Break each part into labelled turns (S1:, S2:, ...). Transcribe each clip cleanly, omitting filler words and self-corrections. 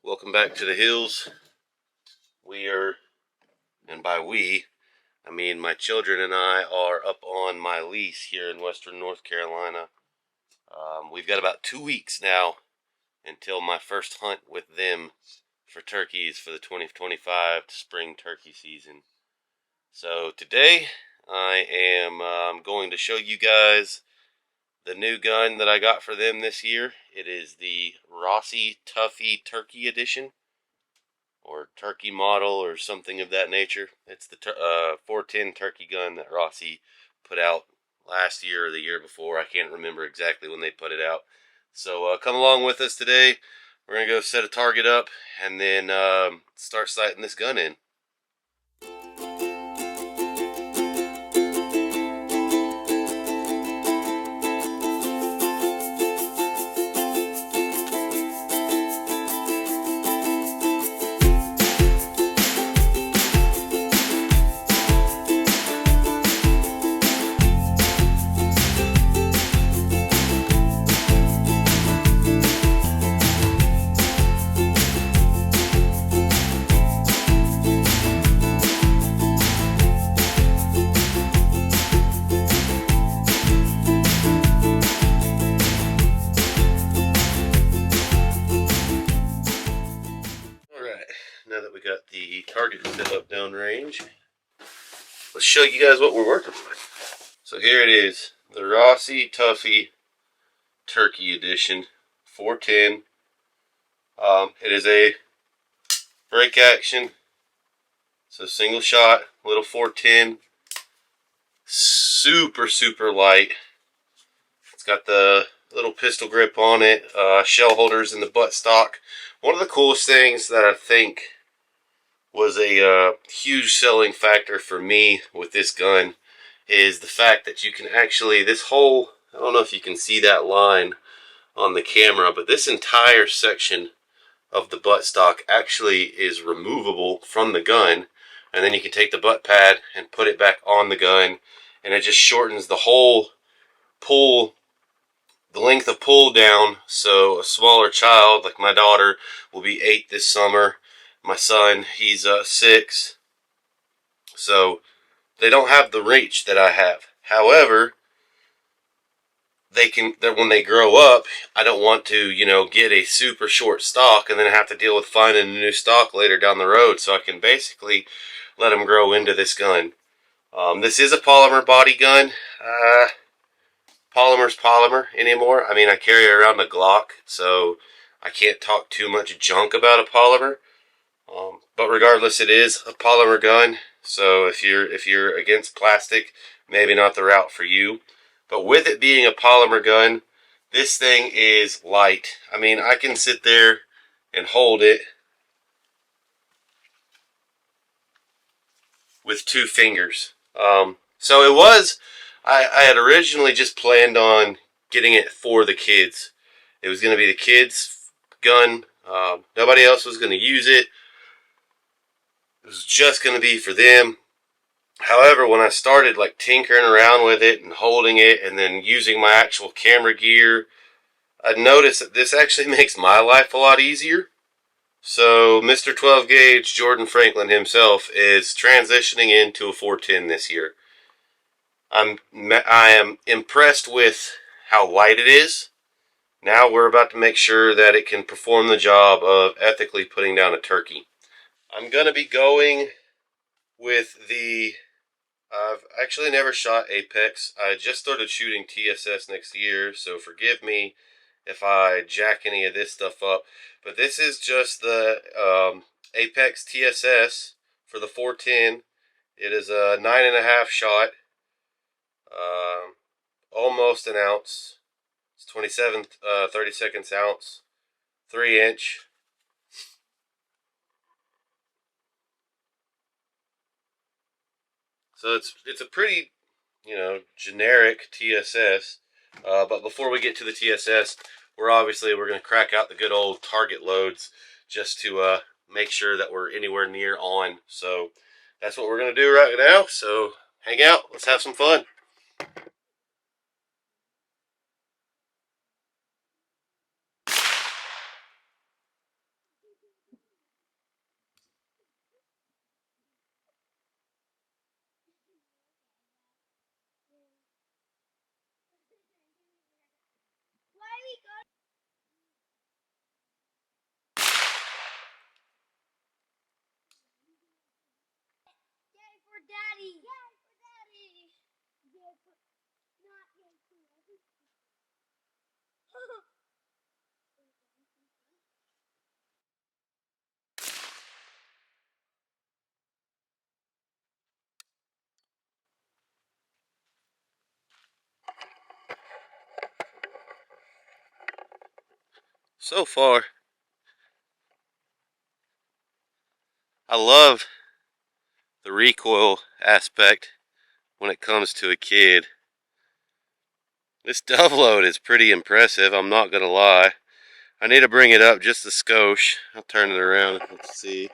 S1: Welcome back to the hills. We are, and by we, I mean my children and I are up on my lease here in western North Carolina. We've got about 2 weeks now until my first hunt with them for turkeys for the 2025 spring turkey season. So today I am going to show you guys the new gun that I got for them this year. It is the Rossi Tuffy Turkey edition, or turkey model, or something of that nature. It's the 410 turkey gun that Rossi put out last year or the year before. I can't remember exactly when they put it out. So come along with us today. We're going to go set a target up and then start sighting this gun in. Now that we got the target set up downrange, let's show you guys what we're working with. So here it is, the Rossi Tuffy Turkey Edition 410. It is a break action, so single shot, little 410, super light. It's got the little pistol grip on it, shell holders in the buttstock. One of the coolest things that I think was a huge selling factor for me with this gun is the fact that you can actually, this whole, I don't know if you can see that line on the camera, but this entire section of the buttstock actually is removable from the gun, and then you can take the butt pad and put it back on the gun, and it just shortens the whole pull, the length of pull down, so a smaller child like my daughter will be 8 this summer. My son, he's 6, so they don't have the reach that I have. However, when they grow up, I don't want to, get a super short stock and then have to deal with finding a new stock later down the road. So I can basically let them grow into this gun. This is a polymer body gun. Polymer's polymer anymore. I mean, I carry around a Glock, so I can't talk too much junk about a polymer. But regardless, it is a polymer gun. So if you're against plastic, maybe not the route for you. But with it being a polymer gun, this thing is light. I mean, I can sit there and hold it with 2 fingers. So it was, I had originally just planned on getting it for the kids. It was going to be the kids' gun. Nobody else was going to use it. It was just going to be for them. However, when I started tinkering around with it and holding it and then using my actual camera gear, I noticed that this actually makes my life a lot easier. So Mr. 12 gauge Jordan Franklin himself is transitioning into a 410 this year. I am impressed with how light it is. Now we're about to make sure that it can perform the job of ethically putting down a turkey. I'm going to be going with the, I've actually never shot Apex. I just started shooting TSS next year, so forgive me if I jack any of this stuff up. But this is just the Apex TSS for the 410. It is a 9.5 shot, almost an ounce. It's 27 32 ounce, 3-inch. So it's a pretty, generic TSS. But before we get to the TSS, we're going to crack out the good old target loads just to make sure that we're anywhere near on. So that's what we're going to do right now. So hang out. Let's have some fun. So far, I love the recoil aspect when it comes to a kid. This dove load is pretty impressive, I'm not gonna lie. I need to bring it up just a skosh. I'll turn it around. Let's see.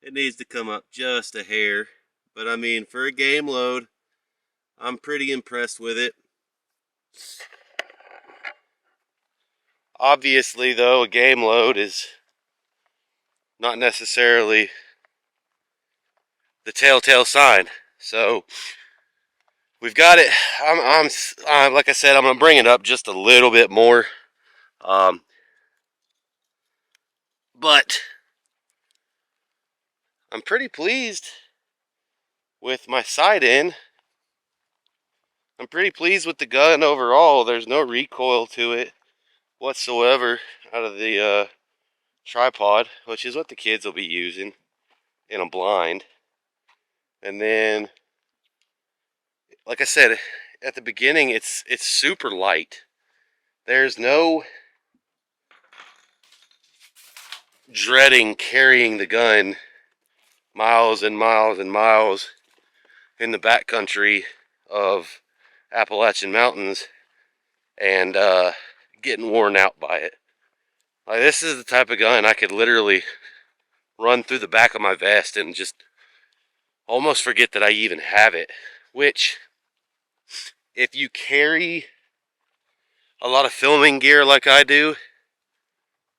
S1: It needs to come up just a hair. But I mean, for a game load, I'm pretty impressed with it. Obviously, though, a game load is not necessarily the telltale sign. So we've got it. Like I said, I'm gonna bring it up just a little bit more. But I'm pretty pleased with my sight in. I'm pretty pleased with the gun overall. There's no recoil to it whatsoever out of the tripod, which is what the kids will be using in a blind. And then, like I said at the beginning, it's super light. There's no dreading carrying the gun miles and miles and miles in the backcountry of Appalachian Mountains and getting worn out by it. Like, this is the type of gun I could literally run through the back of my vest and just almost forget that I even have it. Which, if you carry a lot of filming gear like I do,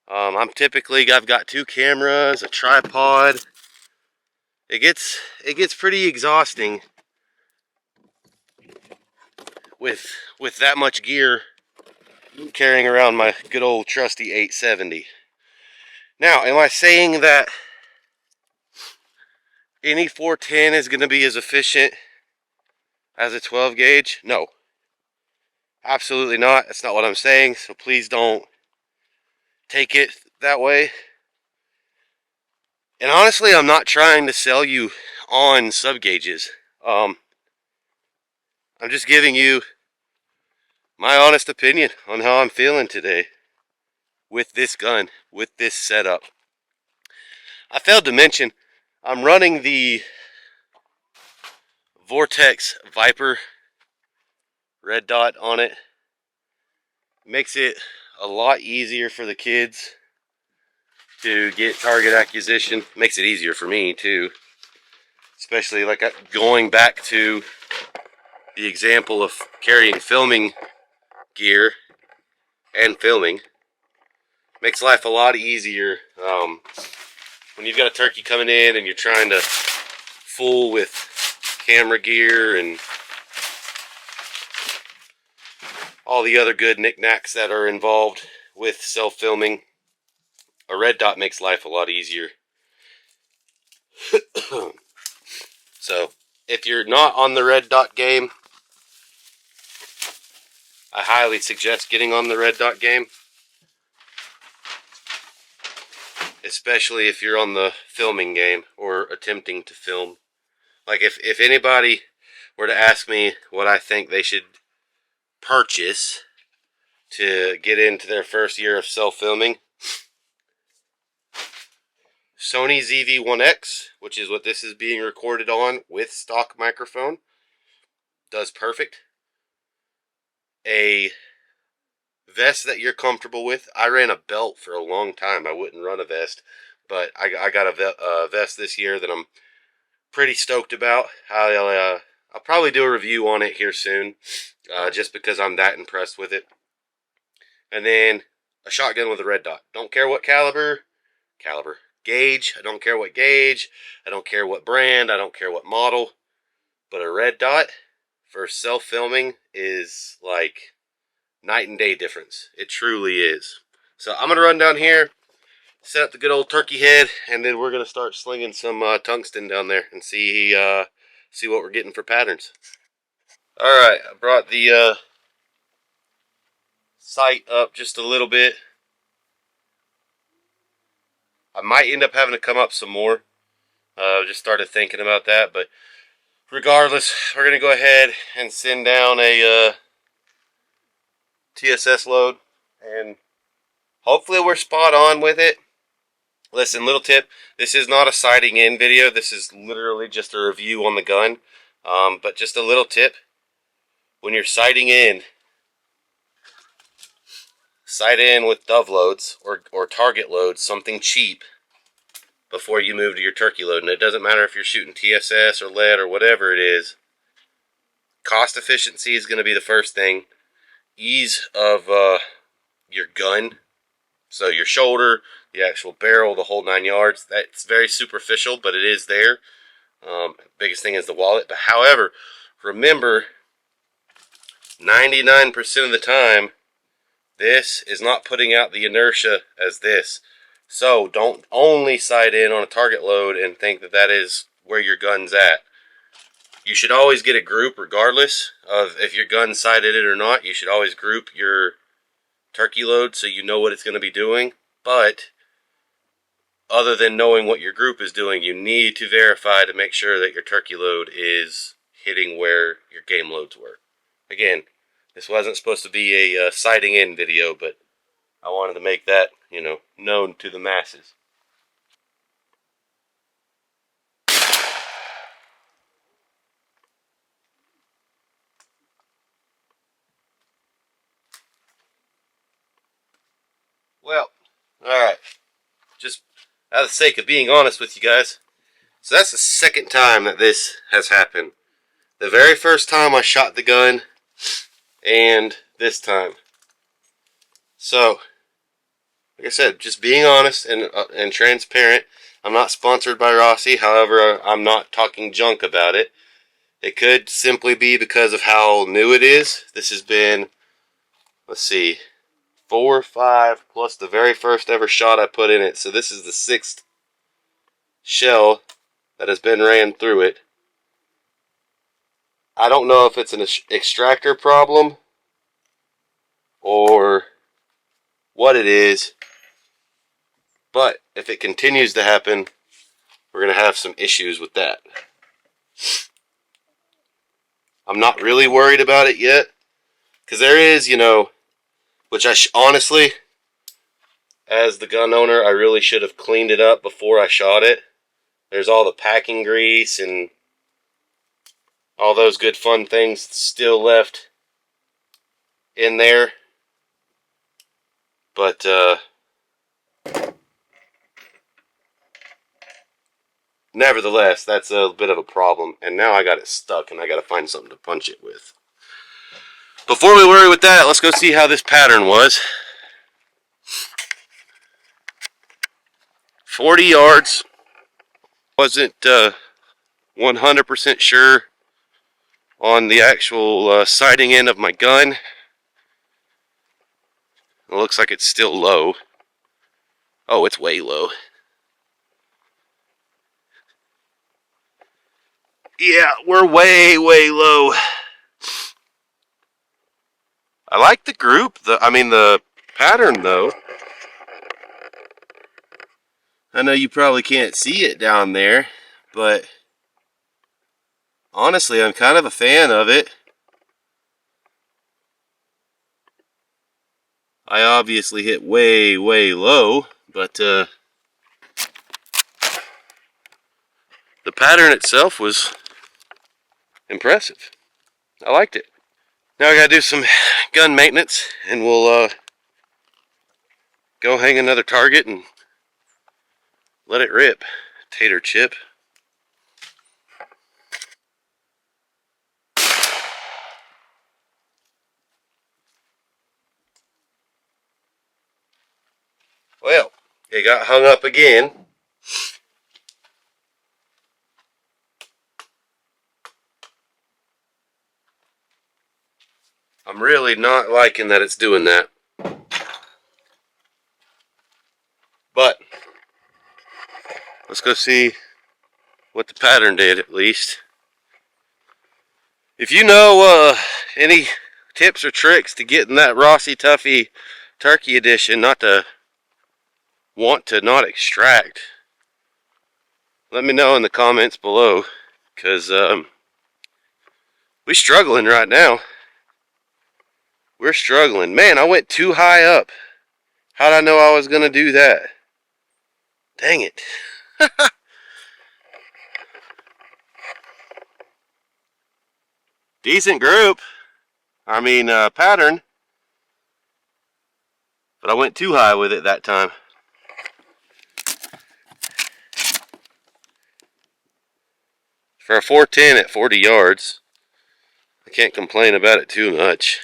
S1: I've got 2 cameras, a tripod. It gets pretty exhausting with that much gear carrying around my good old trusty 870. Now, am I saying that any 410 is going to be as efficient as a 12 gauge? No. Absolutely not. That's not what I'm saying, so please don't take it that way. And honestly, I'm not trying to sell you on sub gauges. I'm just giving you my honest opinion on how I'm feeling today with this gun, with this setup. I failed to mention, I'm running the Vortex Viper red dot on it. Makes it a lot easier for the kids to get target acquisition. Makes it easier for me too. Especially like going back to the example of carrying filming gear and filming. Makes life a lot easier when you've got a turkey coming in and you're trying to fool with camera gear and all the other good knickknacks that are involved with self-filming. A red dot makes life a lot easier. So, if you're not on the red dot game, I highly suggest getting on the red dot game. Especially if you're on the filming game or attempting to film. Like, if anybody were to ask me what I think they should purchase to get into their first year of self-filming, Sony ZV-1X, which is what this is being recorded on with stock microphone, does perfect. A vest that you're comfortable with. I ran a belt for a long time. I wouldn't run a vest, but I got a vest this year that I'm pretty stoked about. I'll probably do a review on it here soon, just because I'm that impressed with it. And then a shotgun with a red dot. Don't care what gauge. I don't care what gauge. I don't care what brand. I don't care what model. But a red dot for self-filming is like night and day difference. It truly is. So I'm going to run down here, set up the good old turkey head, and then we're gonna start slinging some tungsten down there and see what we're getting for patterns. All right, I brought the sight up just a little bit. I might end up having to come up some more. Just started thinking about that, but regardless, we're gonna go ahead and send down a TSS load, and hopefully we're spot on with it. Listen, little tip, this is not a sighting in video. This is literally just a review on the gun. But just a little tip, when you're sighting in, sight in with dove loads or target loads, something cheap, before you move to your turkey load. And it doesn't matter if you're shooting TSS or lead or whatever it is. Cost efficiency is going to be the first thing. Ease of your gun, so your shoulder, the actual barrel, the whole 9 yards. That's very superficial, but it is there. Biggest thing is the wallet. But however, remember, 99% of the time, this is not putting out the inertia as this. So don't only sight in on a target load and think that that is where your gun's at. You should always get a group regardless of if your gun's sighted in or not. You should always group your turkey load so you know what it's going to be doing. But other than knowing what your group is doing, you need to verify to make sure that your turkey load is hitting where your game loads were. Again, this wasn't supposed to be a sighting in video, but I wanted to make that, known to the masses. Well, alright. Just out of the sake of being honest with you guys, so that's the second time that this has happened. The very first time I shot the gun, and this time. So, like I said, just being honest and transparent. I'm not sponsored by Rossi, however, I'm not talking junk about it. It could simply be because of how new it is. This has been, let's see, 4 or 5 plus the very first ever shot I put in it. So this is the 6th shell that has been ran through it. I don't know if it's an extractor problem or what it is, but if it continues to happen, we're going to have some issues with that. I'm not really worried about it yet, because there is, which honestly, as the gun owner, I really should have cleaned it up before I shot it. There's all the packing grease and all those good fun things still left in there. But, nevertheless, that's a bit of a problem. And now I got it stuck and I got to find something to punch it with. Before we worry with that, let's go see how this pattern was. 40 yards. Wasn't 100% sure on the actual sighting end of my gun. It looks like it's still low. Oh, it's way low. Yeah, we're way, way low. I like the group. The pattern, though. I know you probably can't see it down there, but honestly, I'm kind of a fan of it. I obviously hit way, way low, but the pattern itself was impressive. I liked it. Now I gotta do some gun maintenance, and we'll go hang another target and let it rip. Tater chip. Well, it got hung up again. I'm really not liking that it's doing that. But let's go see what the pattern did at least. If you know any tips or tricks to getting that Rossi Tuffy Turkey edition not to not extract, let me know in the comments below, because we're struggling right now. We're struggling. Man, I went too high up. How'd I know I was going to do that? Dang it. Decent group. I mean, pattern. But I went too high with it that time. For a 410 at 40 yards, I can't complain about it too much.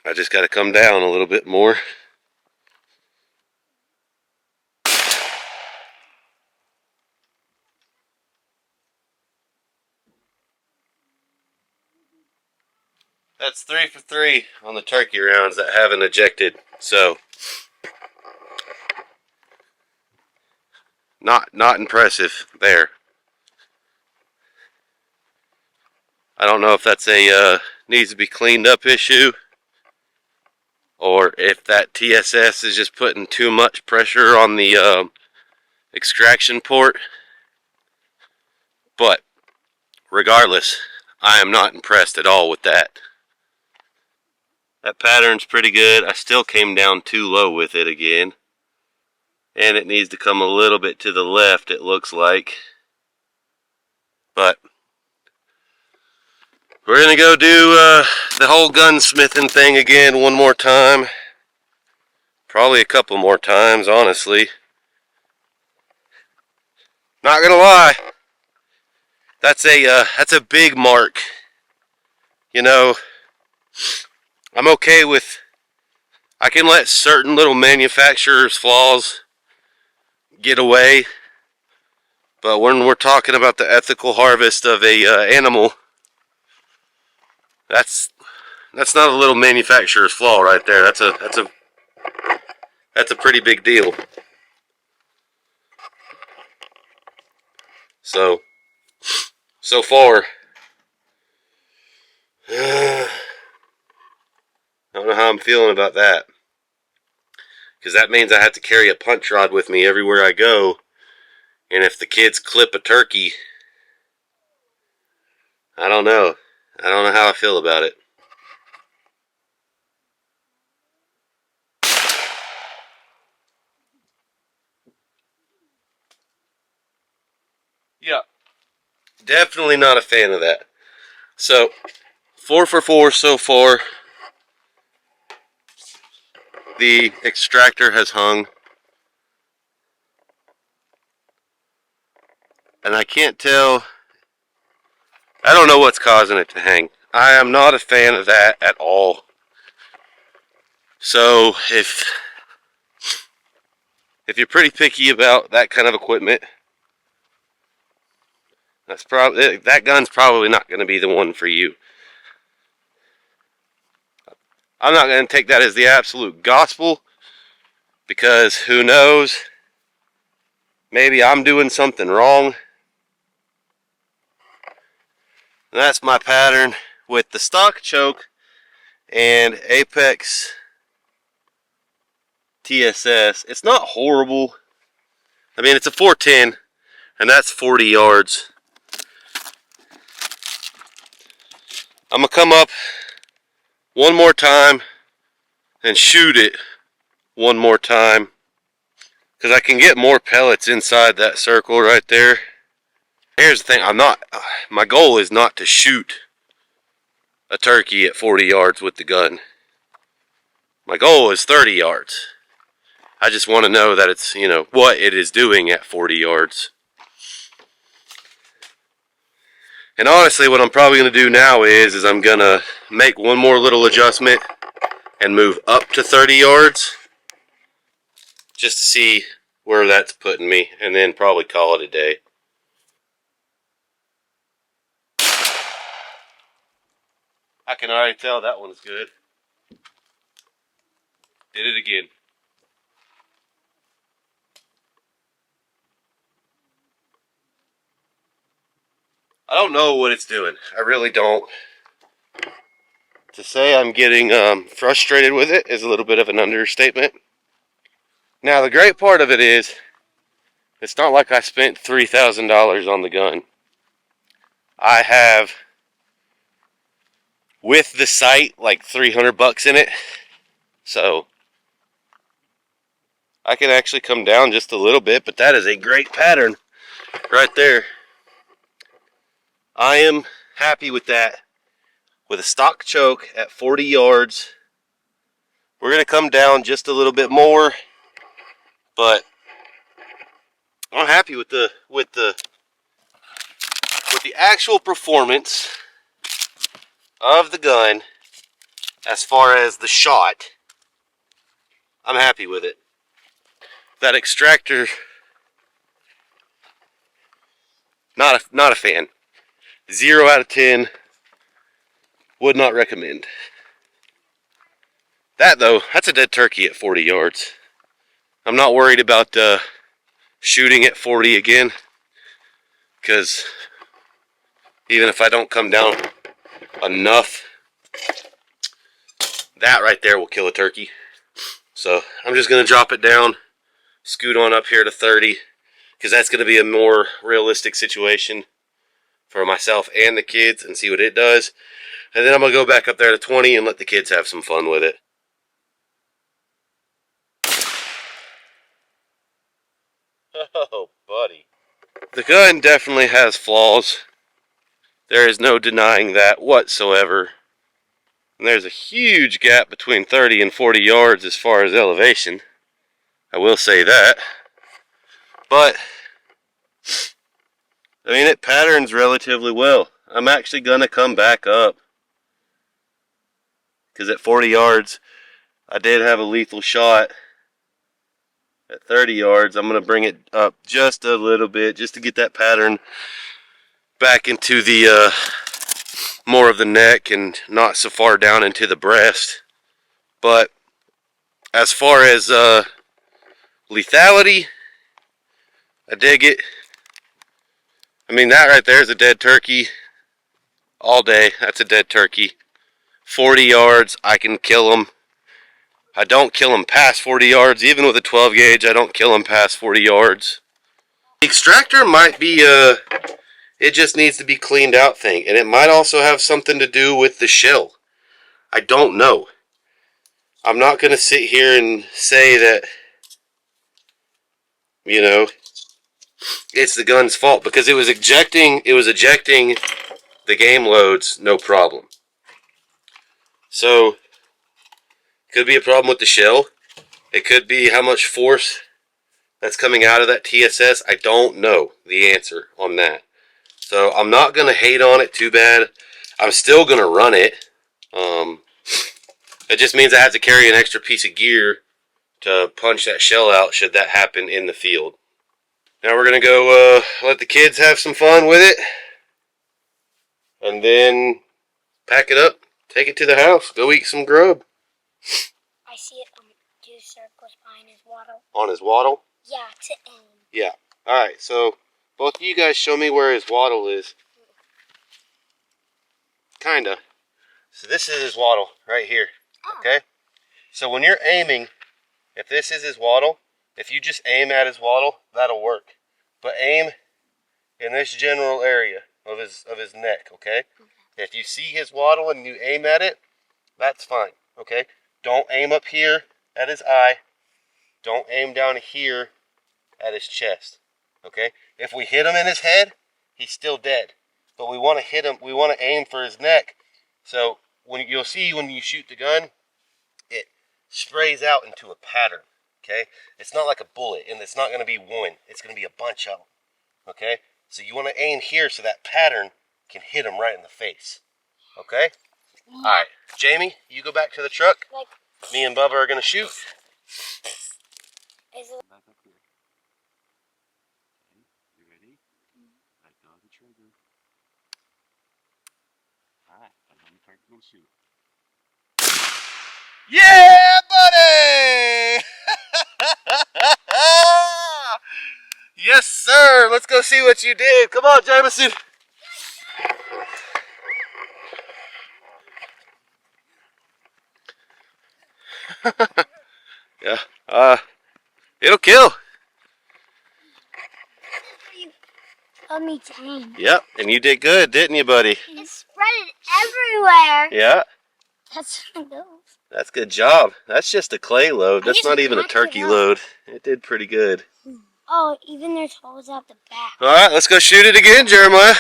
S1: I just got to come down a little bit more. That's 3 for 3 on the turkey rounds that haven't ejected. So, not impressive there. I don't know if that's a needs to be cleaned up issue, or if that TSS is just putting too much pressure on the extraction port. But regardless, I am not impressed at all with that. That pattern's pretty good. I still came down too low with it again. And it needs to come a little bit to the left, it looks like. But we're going to go do the whole gunsmithing thing again one more time. Probably a couple more times, honestly. Not going to lie. That's a big mark. You know, I'm okay with, I can let certain little manufacturers' flaws get away, but when we're talking about the ethical harvest of a animal, that's not a little manufacturer's flaw right there. That's a pretty big deal. So far, I don't know how I'm feeling about that, because that means I have to carry a punch rod with me everywhere I go, and if the kids clip a turkey, I don't know how I feel about it. Yeah, definitely not a fan of that. So 4 for 4 so far. The extractor has hung, and I can't tell, I don't know what's causing it to hang. I am not a fan of that at all. So if you're pretty picky about that kind of equipment, that gun's probably not going to be the one for you. I'm not going to take that as the absolute gospel, because who knows, maybe I'm doing something wrong. And that's my pattern with the stock choke and Apex TSS. It's not horrible. I mean, it's a 410, and that's 40 yards. I'm going to come up one more time and shoot it one more time, because I can get more pellets inside that circle right there. Here's the thing, my goal is not to shoot a turkey at 40 yards with the gun. My goal is 30 yards. I just want to know that it's, what it is doing at 40 yards. And honestly, what I'm probably going to do now is I'm going to make one more little adjustment and move up to 30 yards just to see where that's putting me, and then probably call it a day. I can already tell that one's good. Did it again. I don't know what it's doing. I really don't. To say I'm getting frustrated with it is a little bit of an understatement. Now, the great part of it is, it's not like I spent $3,000 on the gun. I have, with the sight, like $300 in it. So, I can actually come down just a little bit, but that is a great pattern right there. I am happy with that. With a stock choke at 40 yards. We're going to come down just a little bit more, but I'm happy with the actual performance of the gun as far as the shot. I'm happy with it. That extractor, not a fan. 0 out of 10. Would not recommend. That though, that's a dead turkey at 40 yards. I'm not worried about shooting at 40 again, because even if I don't come down enough, that right there will kill a turkey. So I'm just going to drop it down, scoot on up here to 30, because that's going to be a more realistic situation for myself and the kids, and see what it does. And then I'm going to go back up there to 20 and let the kids have some fun with it. Oh, buddy. The gun definitely has flaws. There is no denying that whatsoever. And there's a huge gap between 30 and 40 yards as far as elevation. I will say that. But, I mean, it patterns relatively well. I'm actually going to come back up, because at 40 yards, I did have a lethal shot. At 30 yards, I'm going to bring it up just a little bit, just to get that pattern back into the more of the neck and not so far down into the breast. But as far as lethality, I dig it. I mean, that right there is a dead turkey all day. That's a dead turkey. 40 yards, I can kill them. I don't kill them past 40 yards. Even with a 12 gauge, I don't kill them past 40 yards. The extractor might be it just needs to be cleaned out thing. And it might also have something to do with the shell. I don't know. I'm not going to sit here and say that, you know, it's the gun's fault, because it was ejecting the game loads no problem. So, could be a problem with the shell. It could be how much force that's coming out of that TSS. I don't know the answer on that. So I'm not going to hate on it too bad. I'm still going to run it. It just means I have to carry an extra piece of gear to punch that shell out should that happen in the field. Now we're going to go let the kids have some fun with it. And then pack it up, take it to the house, go eat some grub.
S2: I see it on 2 circles behind his waddle.
S1: On his waddle?
S2: Yeah, to aim.
S1: Yeah. Alright, so both of you guys show me where his waddle is. Kinda. So this is his waddle right here.
S2: Oh.
S1: Okay? So when you're aiming, if this is his waddle, if you just aim at his waddle, that'll work. But aim in this general area of his neck, okay? If you see his waddle and you aim at it, that's fine, okay? Don't aim up here at his eye. Don't aim down here at his chest, okay? If we hit him in his head, he's still dead. But we want to hit him, we want to aim for his neck. So you'll see when you shoot the gun, it sprays out into a pattern, okay? It's not like a bullet, and it's not going to be one. It's going to be a bunch of them, okay? So you want to aim here so that pattern can hit him right in the face, okay? Yeah. All right, Jamie, you go back to the truck. Me and Bubba are going to shoot.
S2: Is it...
S1: Back up here. Okay, you ready? Let go of the trigger. All right, I'm going to start to shoot. Yeah, buddy! Yes, sir. Let's go see what you did. Come on, Jameson. Yeah. It'll kill.
S2: Me tame.
S1: Yep, and you did good, didn't you, buddy?
S2: It spread it everywhere.
S1: Yeah.
S2: That's how it goes.
S1: That's good job. That's just a clay load.
S2: I
S1: That's
S2: just
S1: not even a
S2: packed it
S1: turkey
S2: up.
S1: load. It did pretty good.
S2: Oh, even there's holes out the back.
S1: All right, let's go shoot it again, Jeremiah.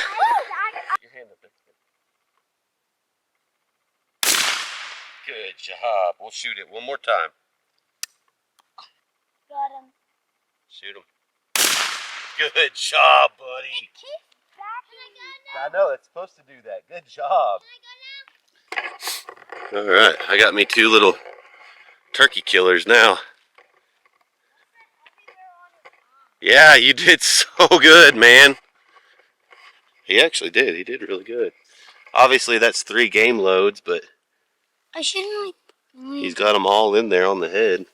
S1: Good job. We'll shoot it one more time.
S2: Got him.
S1: Shoot him. Good job, buddy.
S2: It keeps backing.
S1: I know, it's supposed to do that. Good job. All right, I got me 2 little turkey killers now. Yeah, you did so good, man. He actually did. He did really good. Obviously, that's 3 game loads, but
S2: I shouldn't
S1: he's got them all in there on the head.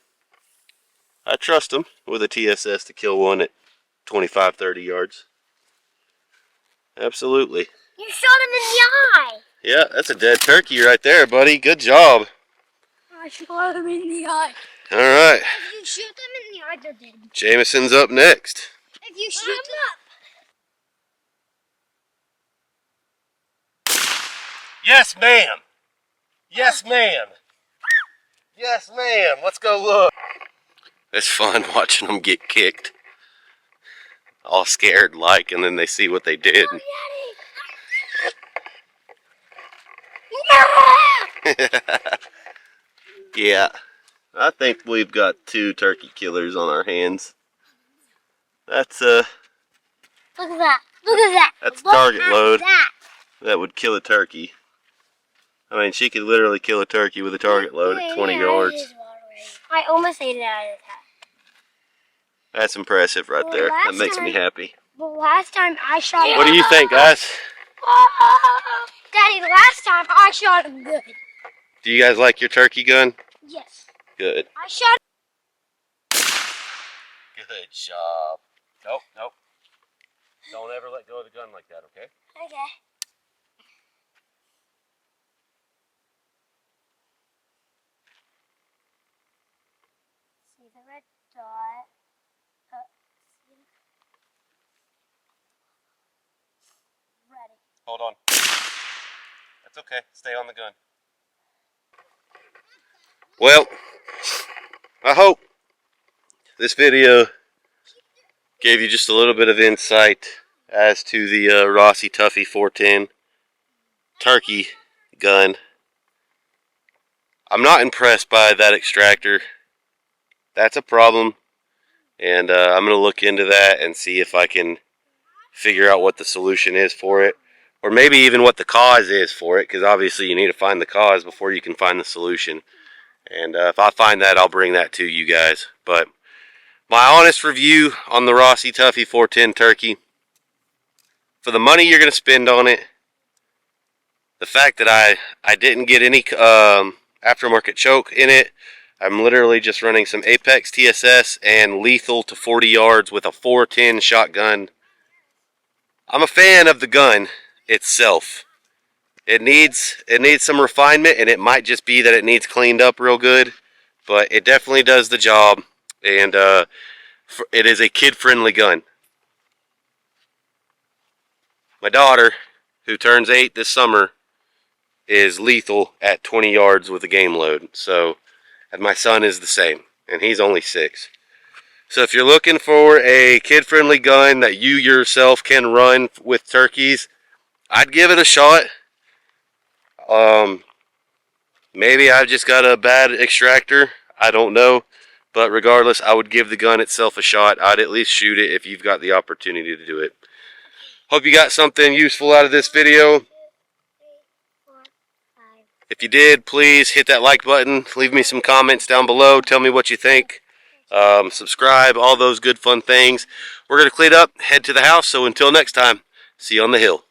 S1: I trust him with a TSS to kill one at 25, 30 yards. Absolutely.
S2: You shot him in the eye.
S1: Yeah, that's a dead turkey right there, buddy. Good job.
S2: I shot him in the eye.
S1: All right.
S2: If you shoot them in the eye, they're dead.
S1: Jameson's up next.
S2: If you shoot them up.
S1: Yes, ma'am. Yes, ma'am. Yes, ma'am. Let's go look. It's fun watching them get kicked. All scared like, and then they see what they did. Yeah. I think we've got 2 turkey killers on our hands. That's
S2: Look at that. Look at that.
S1: That's a target load.
S2: That.
S1: That would kill a turkey. I mean, she could literally kill a turkey with a target load at 20 yards.
S2: I almost ate it out of the pack.
S1: That's impressive right there. That makes me happy.
S2: But last time I shot him.
S1: What do you think, guys?
S2: Daddy, last time I shot him good.
S1: Do you guys like your turkey gun?
S2: Yes.
S1: Good.
S2: I shot.
S1: Good job. Nope, nope. Don't ever let go of the gun like that, okay?
S2: Okay. See the red dot. Ready.
S1: Hold on. That's okay. Stay on the gun. Well, I hope this video gave you just a little bit of insight as to the Rossi Tuffy 410 turkey gun. I'm not impressed by that extractor. That's a problem, and I'm going to look into that and see if I can figure out what the solution is for it, or maybe even what the cause is for it, because obviously you need to find the cause before you can find the solution. And if I find that, I'll bring that to you guys. But my honest review on the Rossi Tuffy 410 turkey, for the money you're going to spend on it, the fact that I didn't get any aftermarket choke in it, I'm literally just running some Apex TSS and lethal to 40 yards with a 410 shotgun. I'm a fan of the gun itself. It needs some refinement, and it might just be that it needs cleaned up real good, but it definitely does the job, and it is a kid-friendly gun. My daughter, who turns 8 this summer, is lethal at 20 yards with a game load. So, and my son is the same, and he's only 6. So if you're looking for a kid-friendly gun that you yourself can run with turkeys, I'd give it a shot. Maybe I've just got a bad extractor. I don't know. But regardless, I would give the gun itself a shot. I'd at least shoot it if you've got the opportunity to do it. Hope you got something useful out of this video. If you did, please hit that like button. Leave me some comments down below. Tell me what you think. Subscribe, all those good fun things. We're going to clean up, head to the house. So until next time, see you on the hill.